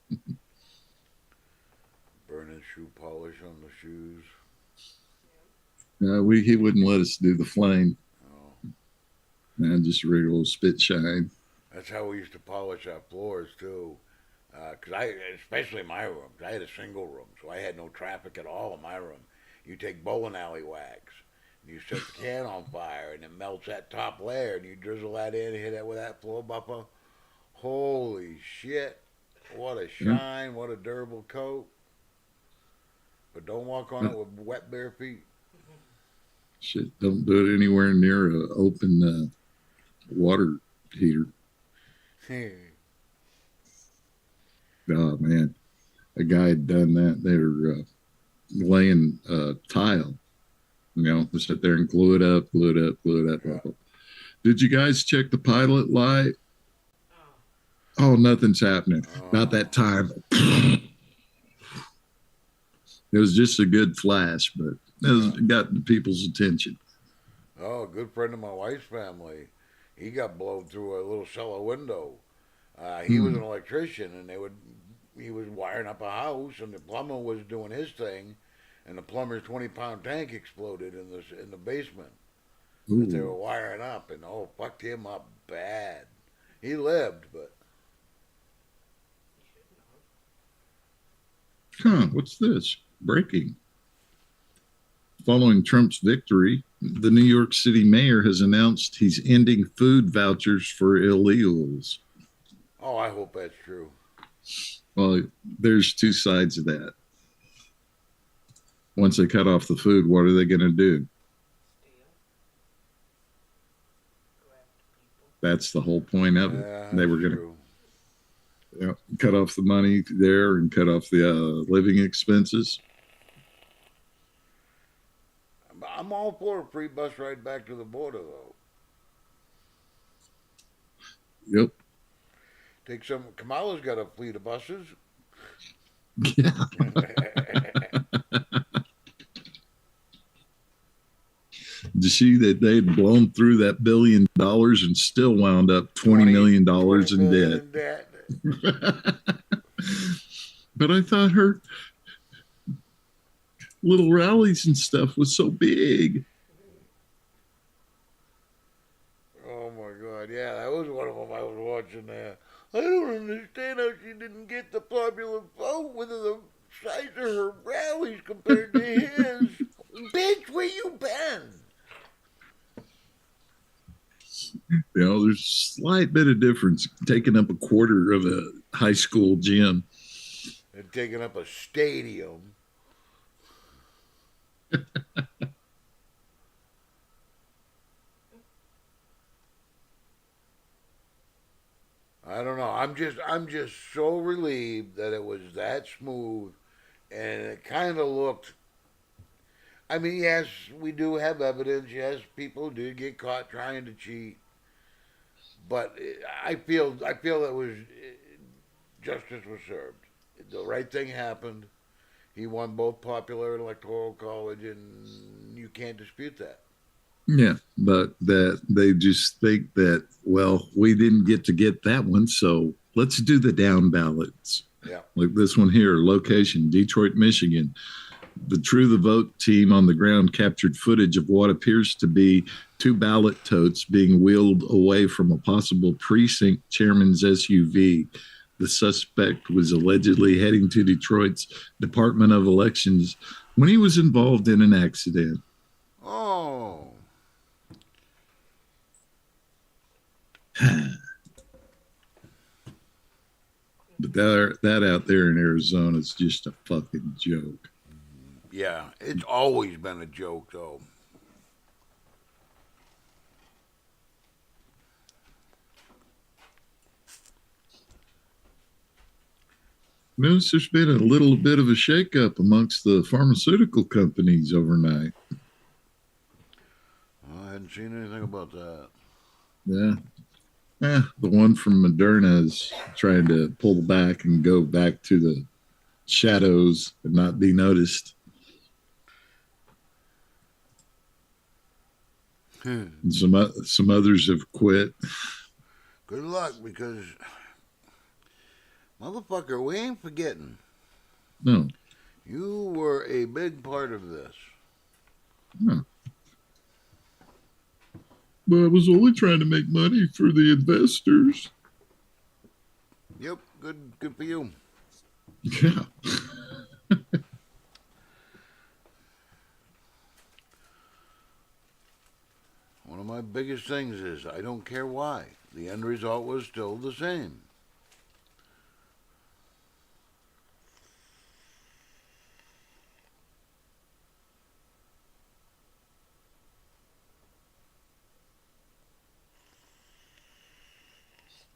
Yep. Burning shoe polish on the shoes. He wouldn't let us do the flame. And just a regular spit shine. That's how we used to polish our floors too. Because especially my room, I had a single room, so I had no traffic at all in my room. You take bowling alley wax, and you set the can on fire, and it melts that top layer, and you drizzle that in and hit it with that floor buffer. Holy shit! What a shine! What a durable coat. But don't walk on it with wet bare feet. Shit, don't do it anywhere near an open water heater. Oh man, a guy had done that. They were laying tile. They sit there and glue it up. Yeah. Did you guys check the pilot light? Oh, nothing's happening. Not that time. It was just a good flash, but it got people's attention. Oh, a good friend of my wife's family. He got blown through a little cellar window. He was an electrician, and he was wiring up a house, and the plumber was doing his thing, and the plumber's 20-pound tank exploded in the basement that they were wiring up, and fucked him up bad. He lived, but. What's this? Breaking. Following Trump's victory, the New York City mayor has announced he's ending food vouchers for illegals. Oh, I hope that's true. Well, there's two sides of that. Once they cut off the food, what are they going to do? That's the whole point of it. Yeah, they were going to cut off the money there and cut off the living expenses. I'm all for a free bus ride back to the border, though. Yep. Take some. Kamala's got a fleet of buses. Yeah. Did you see that they'd blown through that $1 billion and still wound up $20 million in debt? But I thought her little rallies and stuff was so big. Oh my God! Yeah, that was one of them I was watching there. I don't understand how she didn't get the popular vote with the size of her rallies compared to his. Bitch, where you been? You know, there's a slight bit of difference taking up a quarter of a high school gym. They're taking up a stadium. I don't know. I'm just so relieved that it was that smooth, and it kind of looked. I mean, yes, we do have evidence. Yes, people did get caught trying to cheat, but I feel it was justice was served. The right thing happened. He won both popular and electoral college, and you can't dispute that. Yeah, but that they just think that, well, we didn't get that one, so let's do the down ballots. Yeah. Like this one here, location, Detroit, Michigan. The True the Vote team on the ground captured footage of what appears to be 2 ballot totes being wheeled away from a possible precinct chairman's SUV. The suspect was allegedly heading to Detroit's Department of Elections when he was involved in an accident. Oh. But that out there in Arizona is just a fucking joke. Yeah, it's always been a joke, though. Notice there's been a little bit of a shakeup amongst the pharmaceutical companies overnight. I hadn't seen anything about that. Yeah. The one from Moderna is trying to pull back and go back to the shadows and not be noticed. And some others have quit. Good luck, because, motherfucker, we ain't forgetting. No. You were a big part of this. No. But I was only trying to make money for the investors. Yep, good for you. Yeah. One of my biggest things is I don't care why. The end result was still the same.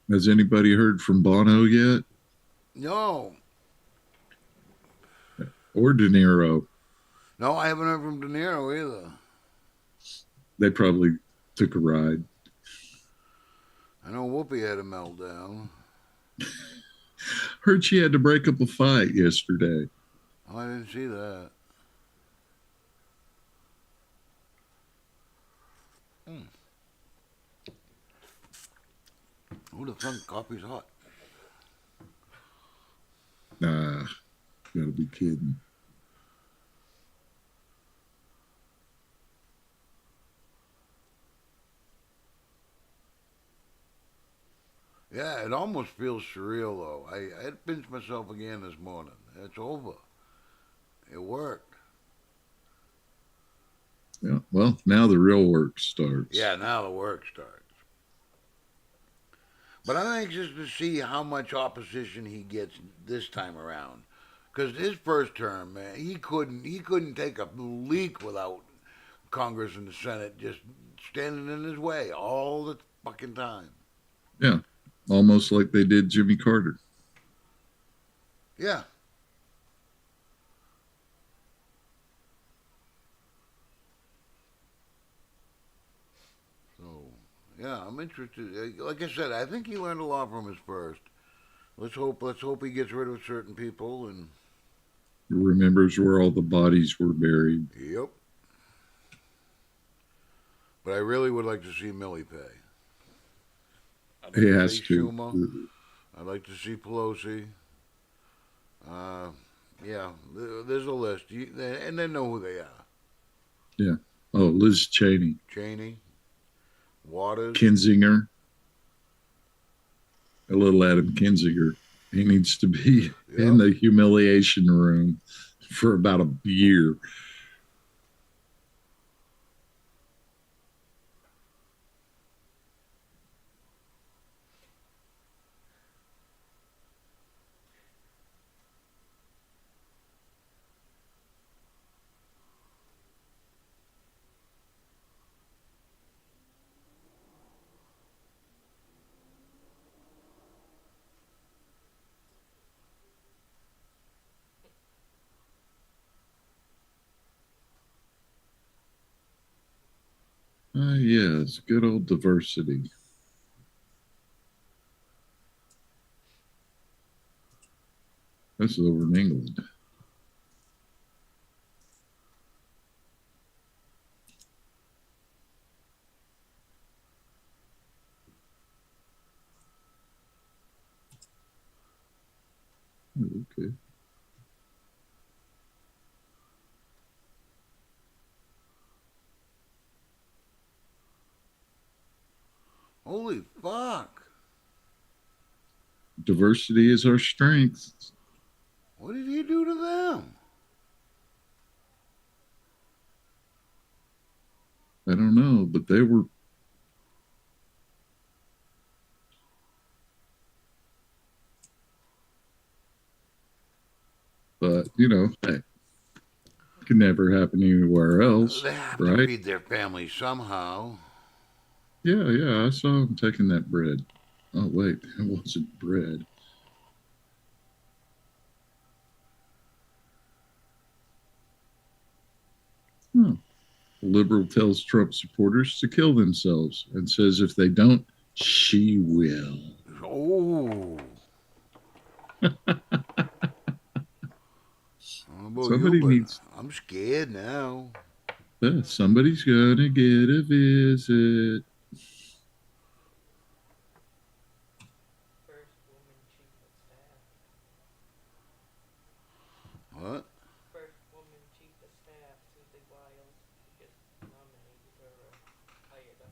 Has anybody heard from Bono yet? No. Or De Niro? No, I haven't heard from De Niro either. They probably took a ride. I know Whoopi had a meltdown. Heard she had to break up a fight yesterday. Oh, I didn't see that. Who the fuck coffee's hot? Nah, gotta be kidding. Yeah, it almost feels surreal, though. I had pinched myself again this morning. It's over. It worked. Yeah, well, now the real work starts. Yeah, now the work starts. But I'm anxious to see how much opposition he gets this time around. Because his first term, man, he couldn't take a leak without Congress and the Senate just standing in his way all the fucking time. Yeah, almost like they did Jimmy Carter. Yeah. So, yeah, I'm interested. Like I said, I think he learned a lot from his first. Let's hope he gets rid of certain people and He remembers where all the bodies were buried. Yep. But I really would like to see Millie Pay. He has to. Schumer. I'd like to see Pelosi. Yeah, there's a list, and they know who they are. Yeah. Oh, Liz Cheney. Cheney, Waters, Kinzinger. A little Adam Kinzinger. He needs to be in the humiliation room for about a year. Yes, good old diversity. This is over in England. Okay. Holy fuck. Diversity is our strength. What did he do to them? I don't know, but they were. But, you know, hey, could never happen anywhere else, They have to right? feed their families somehow. Yeah, I saw him taking that bread. Oh, wait, it wasn't bread. A liberal tells Trump supporters to kill themselves and says if they don't, she will. Oh. Somebody needs. I'm scared now. Somebody's gonna get a visit. What? First woman chief of staff, Susie Wiles, just nominated her hired her.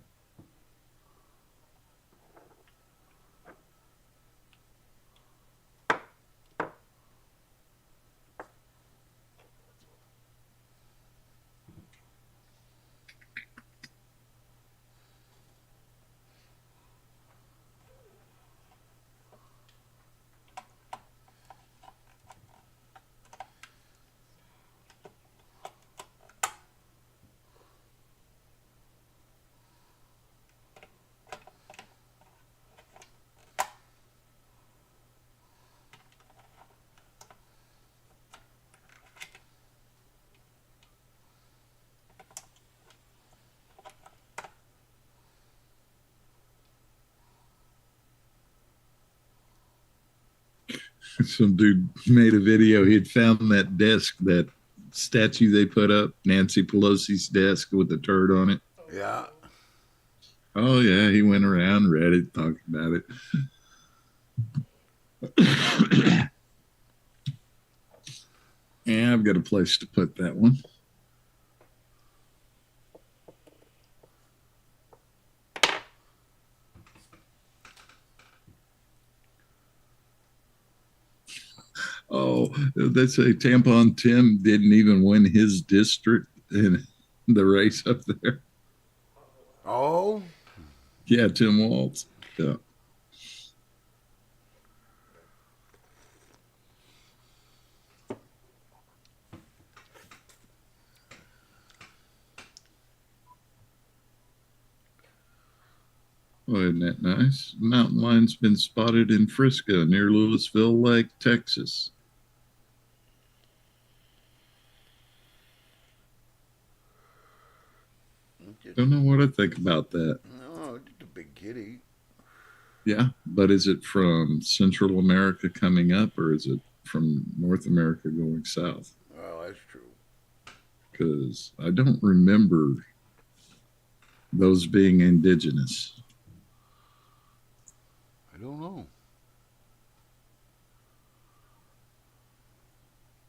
Some dude made a video. He had found that desk, that statue they put up, Nancy Pelosi's desk with the turd on it. Yeah. Oh, yeah. He went around, read it, talked about it. Yeah, I've got a place to put that one. Oh, they say Tampon Tim didn't even win his district in the race up there. Oh? Yeah, Tim Walz. Yeah. Oh, isn't that nice? Mountain lion's been spotted in Frisco near Louisville Lake, Texas. Don't know what I think about that. No, just a big kitty. Yeah, but is it from Central America coming up, or is it from North America going south? Oh, that's true. Because I don't remember those being indigenous. I don't know.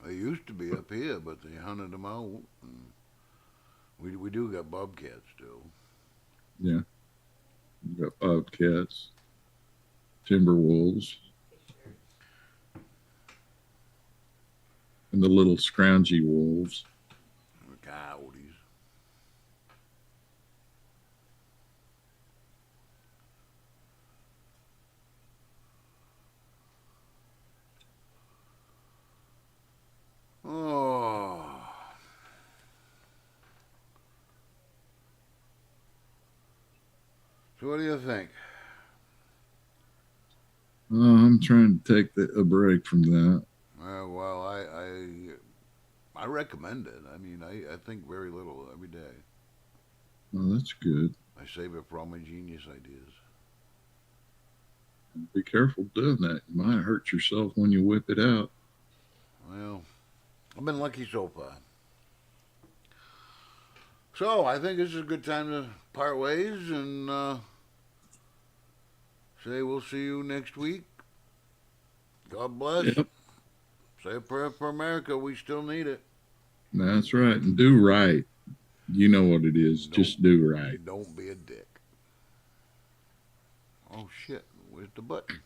They used to be up here, but they hunted them out. And we do got bobcats still. Yeah. You got bobcats. Timberwolves. And the little scroungy wolves. Coyotes. Oh. So what do you think? I'm trying to take a break from that. Well, I recommend it. I mean, I think very little every day. Well, that's good. I save it for all my genius ideas. Be careful doing that. You might hurt yourself when you whip it out. Well, I've been lucky so far. So I think this is a good time to part ways and say we'll see you next week. God bless. Yep. Say a prayer for America. We still need it. That's right. And do right. You know what it is. Just do right. Don't be a dick. Oh, shit. Where's the button?